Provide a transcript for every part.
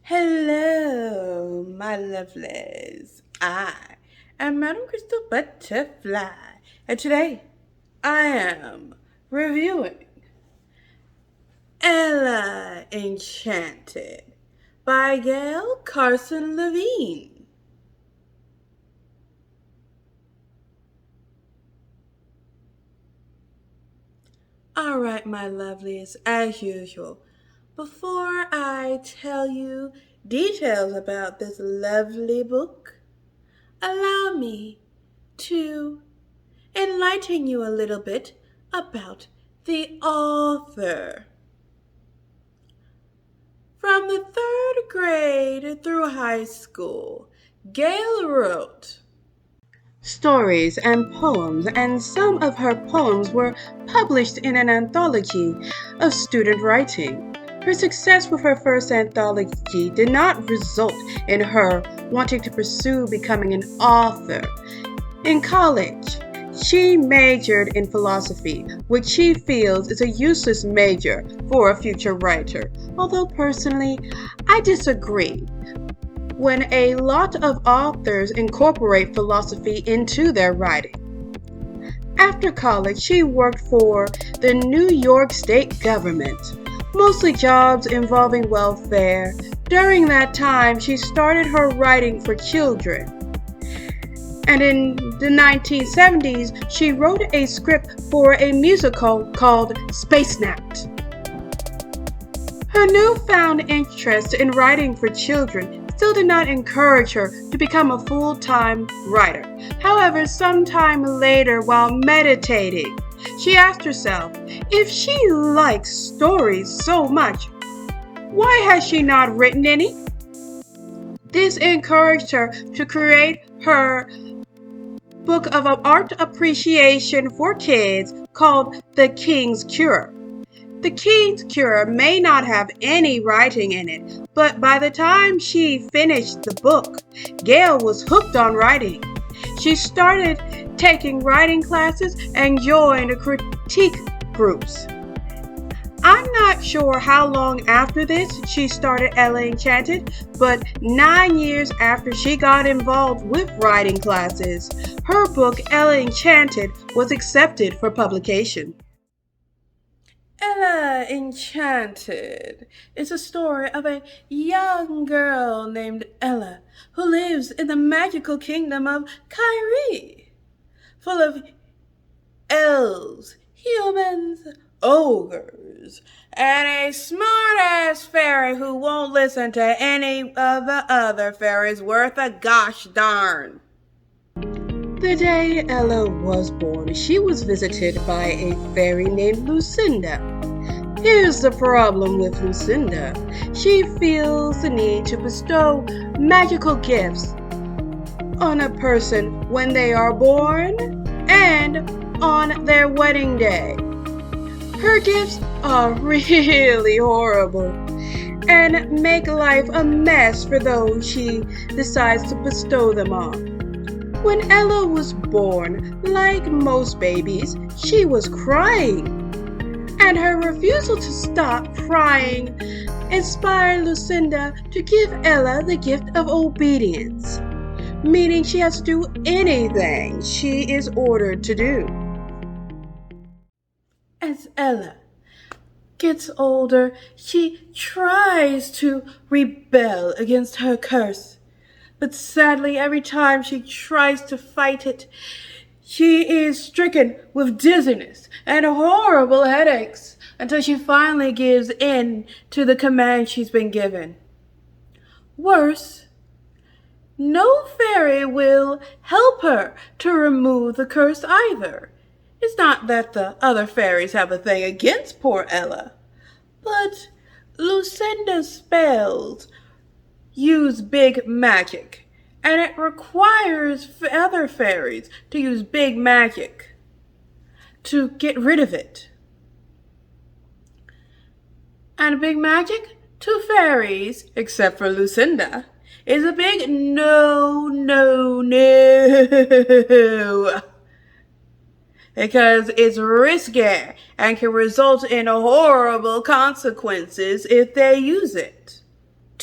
Hello, my lovelies. I am Madam Crystal Butterfly, and today I am reviewing Ella Enchanted by Gail Levine. All right, my lovelies, as usual, before I tell you details about this lovely book, allow me to enlighten you a little bit about the author. From the third grade through high school, Gail wrote stories and poems, and some of her poems were published in an anthology of student writing. Her success with her first anthology did not result in her wanting to pursue becoming an author. In college, she majored in philosophy, which she feels is a useless major for a future writer. Although personally, I disagree. When a lot of authors incorporate philosophy into their writing. After college, she worked for the New York State government, mostly jobs involving welfare. During that time, she started her writing for children. And in the 1970s, she wrote a script for a musical called Space Napped. Her newfound interest in writing for children still did not encourage her to become a full-time writer. However, sometime later, while meditating, she asked herself if she likes stories so much, why has she not written any? This encouraged her to create her book of art appreciation for kids called The King's Cure. The King's Cure may not have any writing in it, but by the time she finished the book, Gail was hooked on writing. She started taking writing classes and joined critique groups. I'm not sure how long after this she started Ella Enchanted, but 9 years after she got involved with writing classes, her book Ella Enchanted was accepted for publication. Ella Enchanted is a story of a young girl named Ella who lives in the magical kingdom of Kyrie, full of elves, humans, ogres, and a smart-ass fairy who won't listen to any of the other fairies worth a gosh darn. The day Ella was born, she was visited by a fairy named Lucinda. Here's the problem with Lucinda. She feels the need to bestow magical gifts on a person when they are born and on their wedding day. Her gifts are really horrible and make life a mess for those she decides to bestow them on. When Ella was born, like most babies, she was crying. And her refusal to stop crying inspired Lucinda to give Ella the gift of obedience, meaning she has to do anything she is ordered to do. As Ella gets older, she tries to rebel against her curse. But sadly, every time she tries to fight it, she is stricken with dizziness and horrible headaches until she finally gives in to the command she's been given. Worse, no fairy will help her to remove the curse either. It's not that the other fairies have a thing against poor Ella, but Lucinda's spells use big magic, and it requires other fairies to use big magic to get rid of it. And big magic to fairies, except for Lucinda, is a big no, no, no. Because it's risky and can result in horrible consequences if they use it.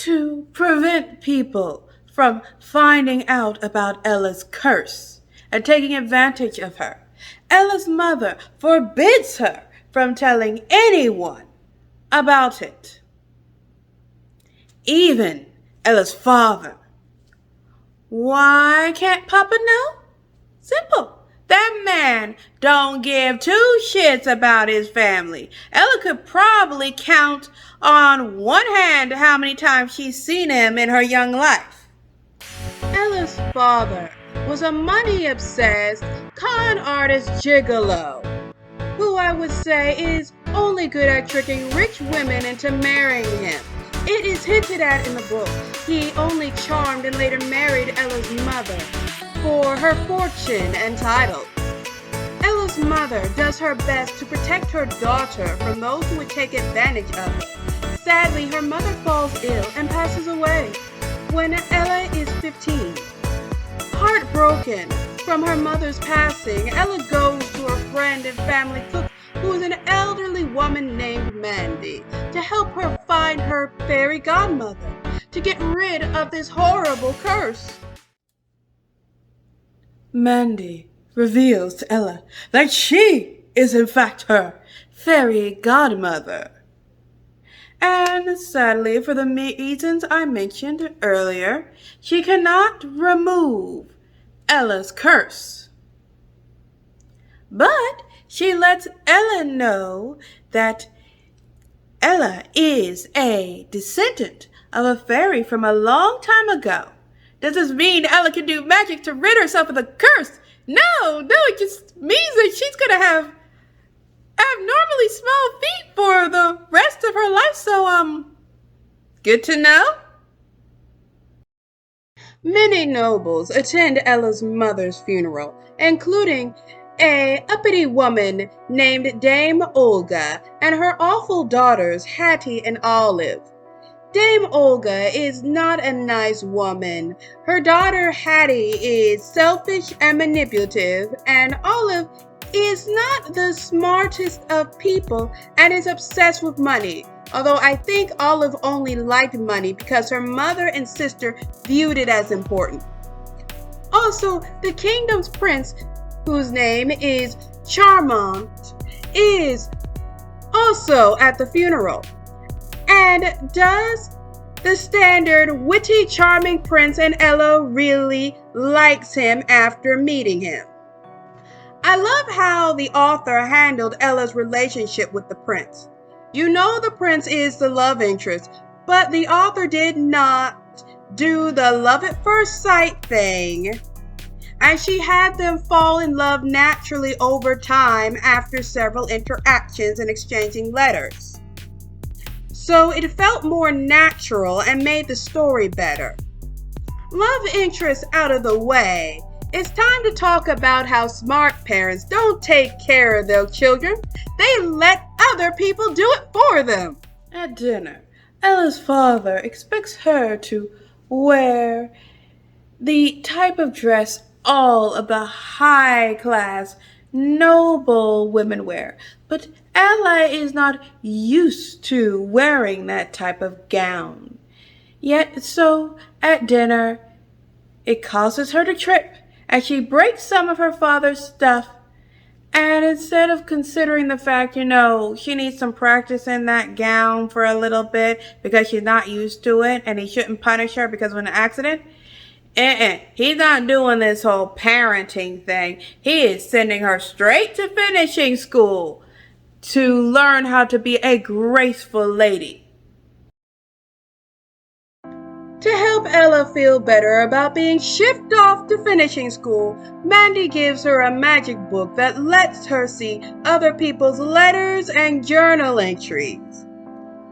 to prevent people from finding out about Ella's curse and taking advantage of her. Ella's mother forbids her from telling anyone about it, even Ella's father. Why can't Papa know? Simple. That man don't give two shits about his family. Ella could probably count on one hand how many times she's seen him in her young life. Ella's father was a money-obsessed con artist gigolo, who I would say is only good at tricking rich women into marrying him. It is hinted at in the book he only charmed and later married Ella's mother for her fortune and title. Ella's mother does her best to protect her daughter from those who would take advantage of her. Sadly, her mother falls ill and passes away when Ella is 15. Heartbroken from her mother's passing, Ella goes to her friend and family cook, who is an elderly woman named Mandy, to help her find her fairy godmother to get rid of this horrible curse. Mandy reveals to Ella that she is in fact her fairy godmother. And sadly, for the reasons I mentioned earlier, she cannot remove Ella's curse. But she lets Ella know that Ella is a descendant of a fairy from a long time ago. Does this mean Ella can do magic to rid herself of the curse? No, it just means that she's going to have abnormally small feet for the rest of her life, so, good to know. Many nobles attend Ella's mother's funeral, including a uppity woman named Dame Olga and her awful daughters Hattie and Olive. Dame Olga is not a nice woman. Her daughter Hattie is selfish and manipulative, and Olive is not the smartest of people and is obsessed with money. Although I think Olive only liked money because her mother and sister viewed it as important. Also, the kingdom's prince, whose name is Charmant, is also at the funeral. And does the standard witty, charming prince, and Ella really likes him after meeting him. I love how the author handled Ella's relationship with the prince. You know the prince is the love interest, but the author did not do the love at first sight thing, and she had them fall in love naturally over time after several interactions and exchanging letters. So it felt more natural and made the story better. Love interest out of the way, it's time to talk about how smart parents don't take care of their children. They let other people do it for them. At dinner, Ella's father expects her to wear the type of dress all of the high-class, noble women wear, but Ella is not used to wearing that type of gown. Yet, so at dinner, it causes her to trip as she breaks some of her father's stuff. And instead of considering the fact, she needs some practice in that gown for a little bit because she's not used to it and he shouldn't punish her because of an accident, he's not doing this whole parenting thing. He is sending her straight to finishing school to learn how to be a graceful lady. To help Ella feel better about being shipped off to finishing school, Mandy gives her a magic book that lets her see other people's letters and journal entries.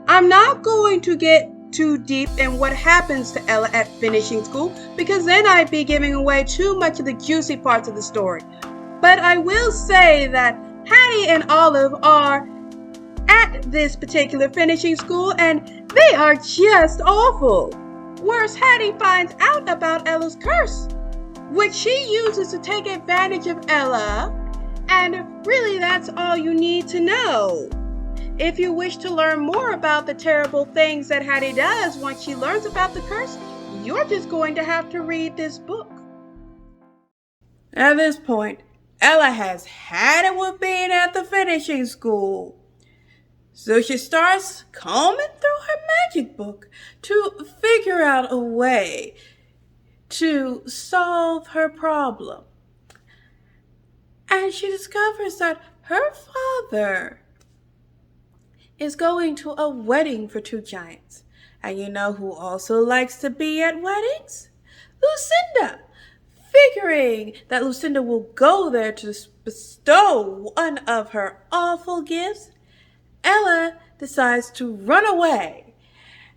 I'm not going to get too deep in what happens to Ella at finishing school because then I'd be giving away too much of the juicy parts of the story. But I will say that Hattie and Olive are at this particular finishing school and they are just awful. Worse, Hattie finds out about Ella's curse, which she uses to take advantage of Ella, and really that's all you need to know. If you wish to learn more about the terrible things that Hattie does once she learns about the curse, you're just going to have to read this book. At this point, Ella has had it with being at the finishing school. So she starts combing through her magic book to figure out a way to solve her problem. And she discovers that her father is going to a wedding for two giants. And you know who also likes to be at weddings? Lucinda. Figuring that Lucinda will go there to bestow one of her awful gifts, Ella decides to run away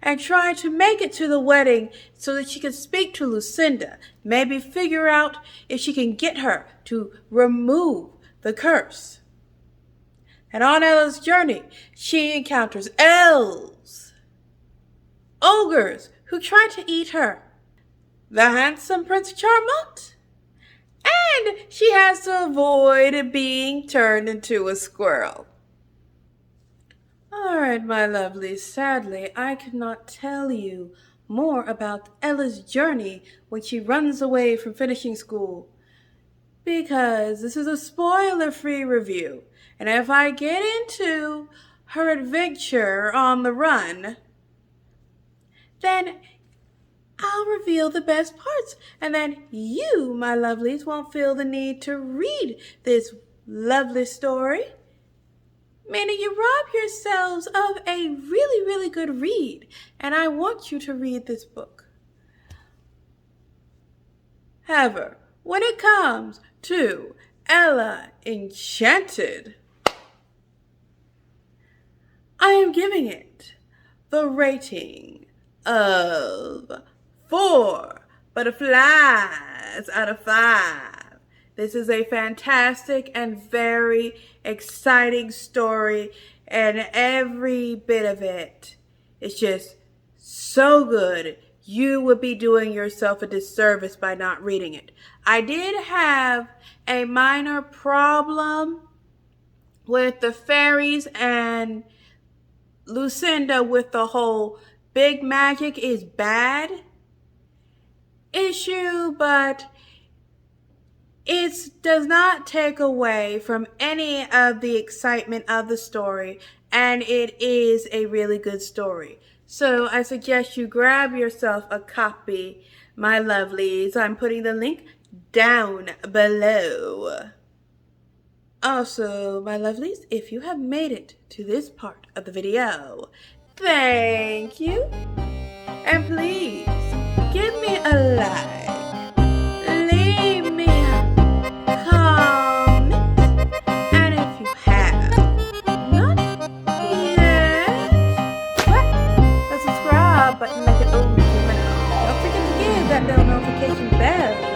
and try to make it to the wedding so that she can speak to Lucinda, maybe figure out if she can get her to remove the curse. And on Ella's journey, she encounters elves, ogres who try to eat her, the handsome Prince Charmant, and she has to avoid being turned into a squirrel. All right, my lovelies, sadly, I cannot tell you more about Ella's journey when she runs away from finishing school, because this is a spoiler-free review, and if I get into her adventure on the run, then I'll reveal the best parts, and then you, my lovelies, won't feel the need to read this lovely story, meaning you rob yourselves of a really, really good read, and I want you to read this book. However, when it comes to Ella Enchanted, I am giving it the rating of 4 butterflies out of 5. This is a fantastic and very exciting story, and every bit of it is just so good. You would be doing yourself a disservice by not reading it. I did have a minor problem with the fairies and Lucinda with the whole big magic is bad issue, but it does not take away from any of the excitement of the story, and it is a really good story. So I suggest you grab yourself a copy, my lovelies. I'm putting the link down below. Also, my lovelies, if you have made it to this part of the video, thank you. And please, give me a like, leave me a comment, and if you have not yet, the subscribe button like it over. Don't forget to give that little notification bell